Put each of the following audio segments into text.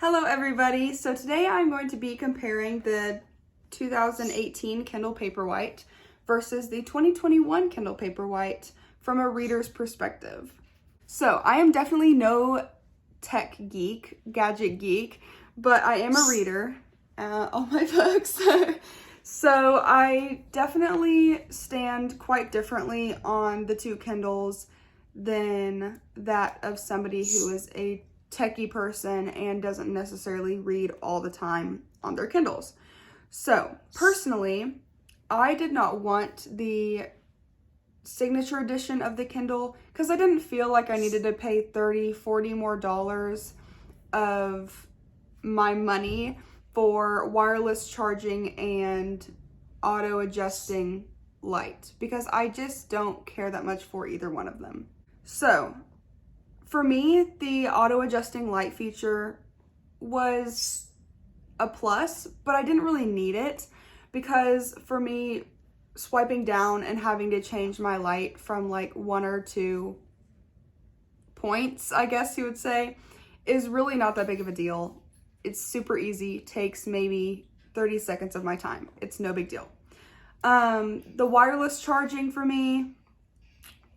Hello everybody, so today I'm going to be comparing the 2018 Kindle Paperwhite versus the 2021 Kindle Paperwhite from a reader's perspective. So I am definitely no tech geek, gadget geek, but I am a reader, all my books. So I definitely stand quite differently on the two Kindles than that of somebody who is a techie person and doesn't necessarily read all the time on their Kindles. So personally, I did not want the signature edition of the Kindle because I didn't feel like I needed to pay $30-40 more of my money for wireless charging and auto adjusting light because I just don't care that much for either one of them. So for me, the auto adjusting light feature was a plus, but I didn't really need it because for me, swiping down and having to change my light from like 1 or 2 points, I guess you would say, is really not that big of a deal. It's super easy, takes maybe 30 seconds of my time. It's no big deal. The wireless charging for me,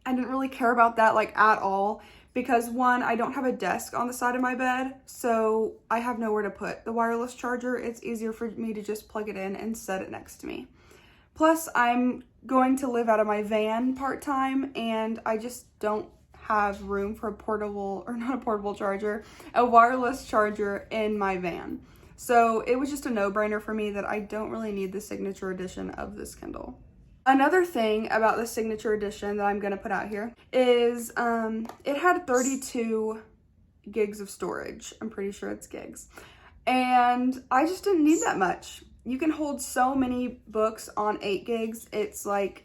I didn't really care about that like at all because one, I don't have a desk on the side of my bed, so I have nowhere to put the wireless charger. It's easier for me to just plug it in and set it next to me. Plus, I'm going to live out of my van part-time and I just don't have room for a wireless charger in my van. So it was just a no-brainer for me that I don't really need the signature edition of this Kindle. Another thing about the signature edition that I'm going to put out here is it had 32 gigs of storage. I'm pretty sure it's gigs. And I just didn't need that much. You can hold so many books on 8 gigs. It's like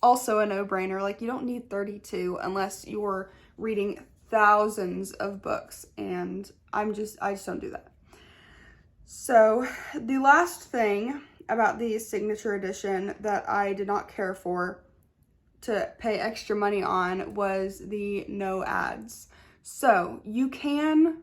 also a no-brainer. Like you don't need 32 unless you're reading thousands of books. And I just don't do that. So the last thing about the signature edition that I did not care for to pay extra money on was the no ads. So you can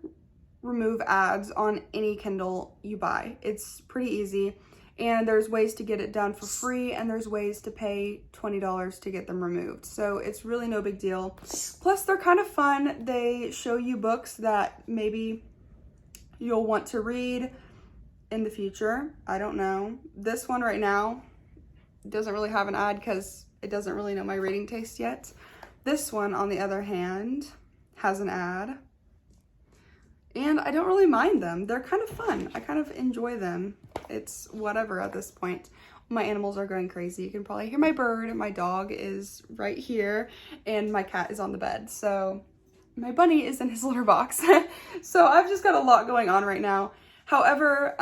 remove ads on any Kindle you buy. It's pretty easy and there's ways to get it done for free and there's ways to pay $20 to get them removed. So it's really no big deal. Plus they're kind of fun. They show you books that maybe you'll want to read in the future. I don't know. This one right now doesn't really have an ad because it doesn't really know my reading taste yet. This one, on the other hand, has an ad. And I don't really mind them. They're kind of fun. I kind of enjoy them. It's whatever at this point. My animals are going crazy. You can probably hear my bird. My dog is right here. And my cat is on the bed. So my bunny is in his litter box. So I've just got a lot going on right now. However,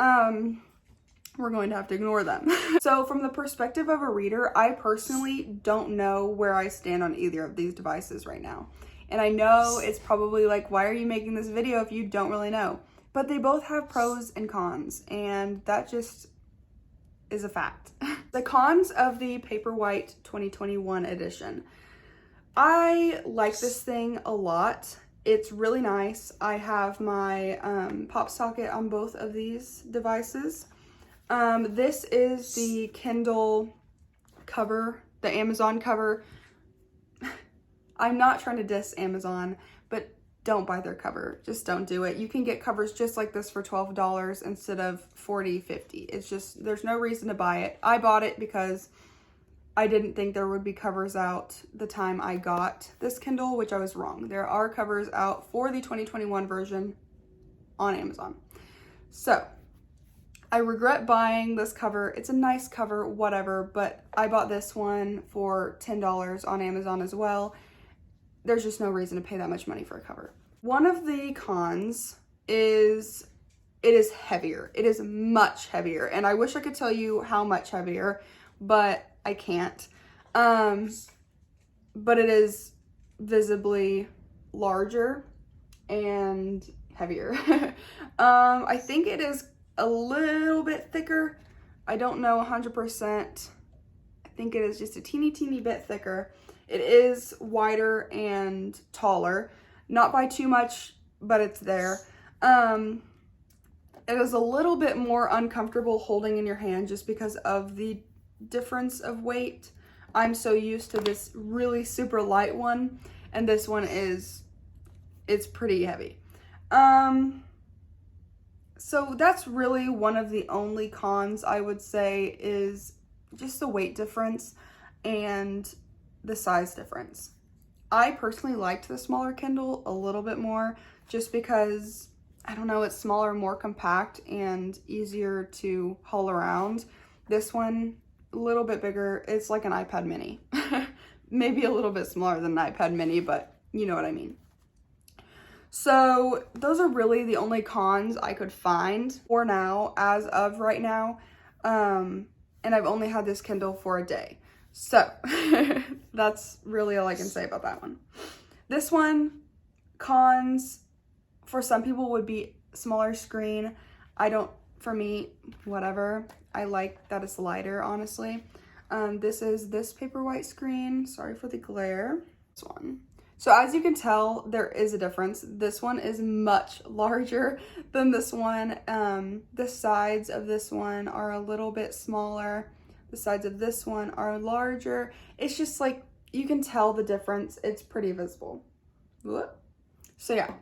we're going to have to ignore them. So from the perspective of a reader, I personally don't know where I stand on either of these devices right now. And I know it's probably like, why are you making this video if you don't really know? But they both have pros and cons, and that just is a fact. The cons of the Paperwhite 2021 edition. I like this thing a lot. It's really nice. I have my pop socket on both of these devices. This is the Kindle cover, the Amazon cover. I'm not trying to diss Amazon, but don't buy their cover. Just don't do it. You can get covers just like this for $12 instead of $40-50. It's just, there's no reason to buy it. I bought it because I didn't think there would be covers out the time I got this Kindle, which I was wrong. There are covers out for the 2021 version on Amazon. So I regret buying this cover. It's a nice cover, whatever, but I bought this one for $10 on Amazon as well. There's just no reason to pay that much money for a cover. One of the cons is it is heavier. It is much heavier, and I wish I could tell you how much heavier, but I can't. But it is visibly larger and heavier. I think it is a little bit thicker. I don't know 100%. I think it is just a teeny bit thicker. It is wider and taller, not by too much, but it's there. It is a little bit more uncomfortable holding in your hand just because of the difference of weight. I'm so used to this really super light one, and this one it's pretty heavy. So that's really one of the only cons I would say is just the weight difference and the size difference. I personally liked the smaller Kindle a little bit more just because, I don't know, it's smaller, more compact, and easier to haul around. This one, a little bit bigger. It's like an iPad mini. Maybe a little bit smaller than an iPad mini, but you know what I mean. So those are really the only cons I could find for now, as of right now. And I've only had this Kindle for a day. So that's really all I can say about that one. This one, cons for some people would be smaller screen. For me, whatever. I like that it's lighter, honestly. This is this paperwhite screen. Sorry for the glare. This one. So as you can tell, there is a difference. This one is much larger than this one. The sides of this one are a little bit smaller. The sides of this one are larger. It's just like, you can tell the difference. It's pretty visible. Whoop. So yeah.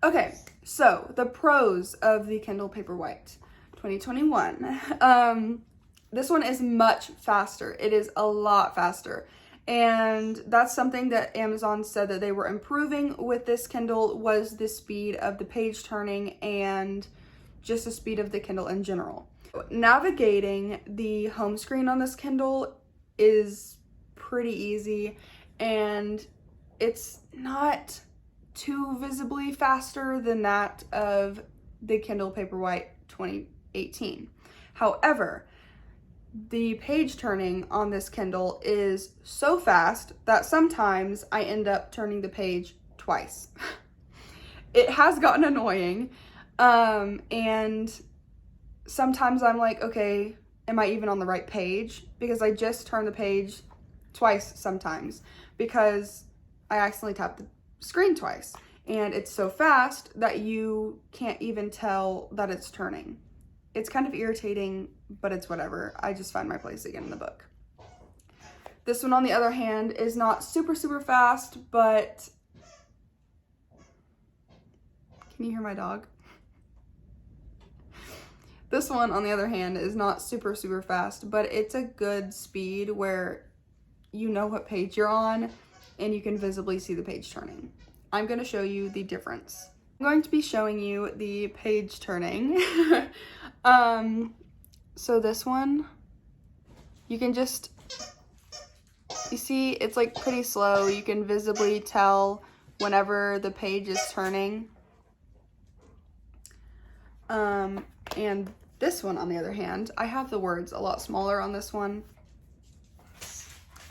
Okay, so the pros of the Kindle Paperwhite 2021. This one is much faster. It is a lot faster. And that's something that Amazon said that they were improving with this Kindle, was the speed of the page turning and just the speed of the Kindle in general. Navigating the home screen on this Kindle is pretty easy, and it's not too visibly faster than that of the Kindle Paperwhite 2018. However, the page turning on this Kindle is so fast that sometimes I end up turning the page twice. It has gotten annoying, and sometimes I'm like, okay, am I even on the right page? Because I just turn the page twice sometimes because I accidentally tapped the screen twice, and it's so fast that you can't even tell that it's turning. It's kind of irritating, but it's whatever. I just find my place again in the book. This one, on the other hand, is not super fast, but can you hear my dog? This one, on the other hand, is not super fast, but it's a good speed where you know what page you're on and you can visibly see the page turning. I'm going to show you the difference. I'm going to be showing you the page turning. So this one, you can just, you see it's like pretty slow. You can visibly tell whenever the page is turning. And this one, on the other hand, I have the words a lot smaller on this one.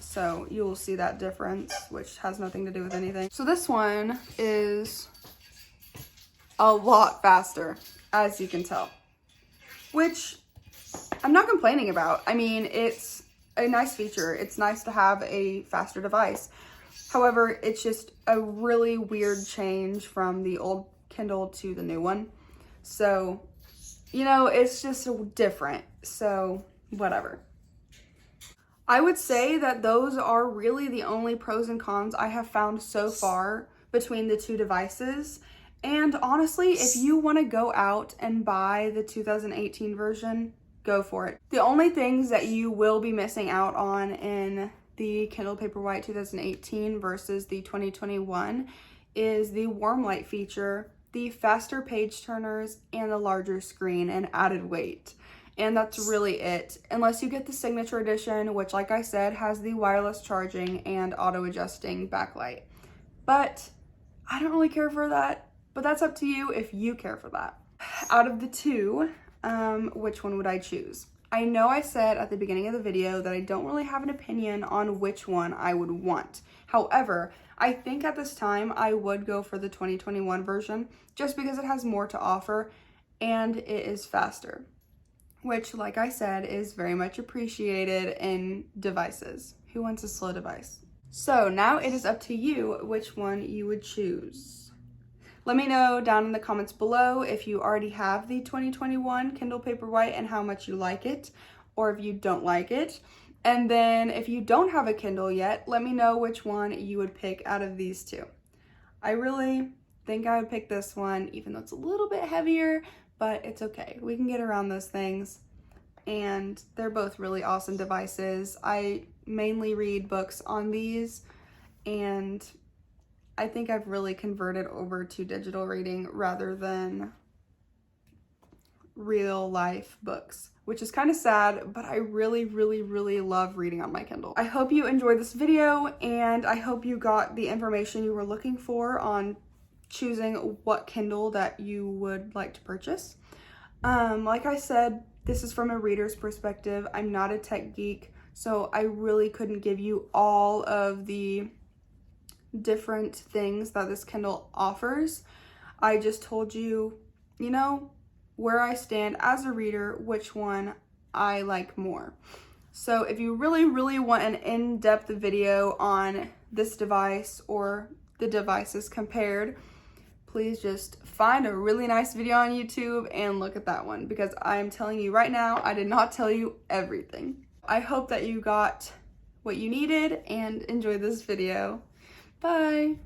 So you will see that difference, which has nothing to do with anything. So this one is a lot faster, as you can tell, which I'm not complaining about. I mean, it's a nice feature. It's nice to have a faster device. However, it's just a really weird change from the old Kindle to the new one. So, you know, it's just different. So, whatever. I would say that those are really the only pros and cons I have found so far between the two devices. And honestly, if you want to go out and buy the 2018 version, go for it. The only things that you will be missing out on in the Kindle Paperwhite 2018 versus the 2021 is the warm light feature, the faster page turners, and the larger screen and added weight. And that's really it, unless you get the signature edition, which, like I said, has the wireless charging and auto adjusting backlight. But I don't really care for that, but that's up to you if you care for that. Out of the two, which one would I choose? I know I said at the beginning of the video that I don't really have an opinion on which one I would want. However, I think at this time I would go for the 2021 version just because it has more to offer and it is faster, which, like I said, is very much appreciated in devices. Who wants a slow device? So now it is up to you which one you would choose. Let me know down in the comments below if you already have the 2021 Kindle Paperwhite and how much you like it, or if you don't like it. And then if you don't have a Kindle yet, let me know which one you would pick out of these two. I really think I would pick this one, even though it's a little bit heavier, but it's okay. We can get around those things. And they're both really awesome devices. I mainly read books on these, and I think I've really converted over to digital reading rather than real life books, which is kind of sad, but I really, really, really love reading on my Kindle. I hope you enjoyed this video, and I hope you got the information you were looking for on choosing what Kindle that you would like to purchase. Like I said, this is from a reader's perspective. I'm not a tech geek, so I really couldn't give you all of the different things that this Kindle offers. I just told you, where I stand as a reader, which one I like more. So if you really, really want an in-depth video on this device or the devices compared, please just find a really nice video on YouTube and look at that one, because I'm telling you right now, I did not tell you everything. I hope that you got what you needed and enjoyed this video. Bye.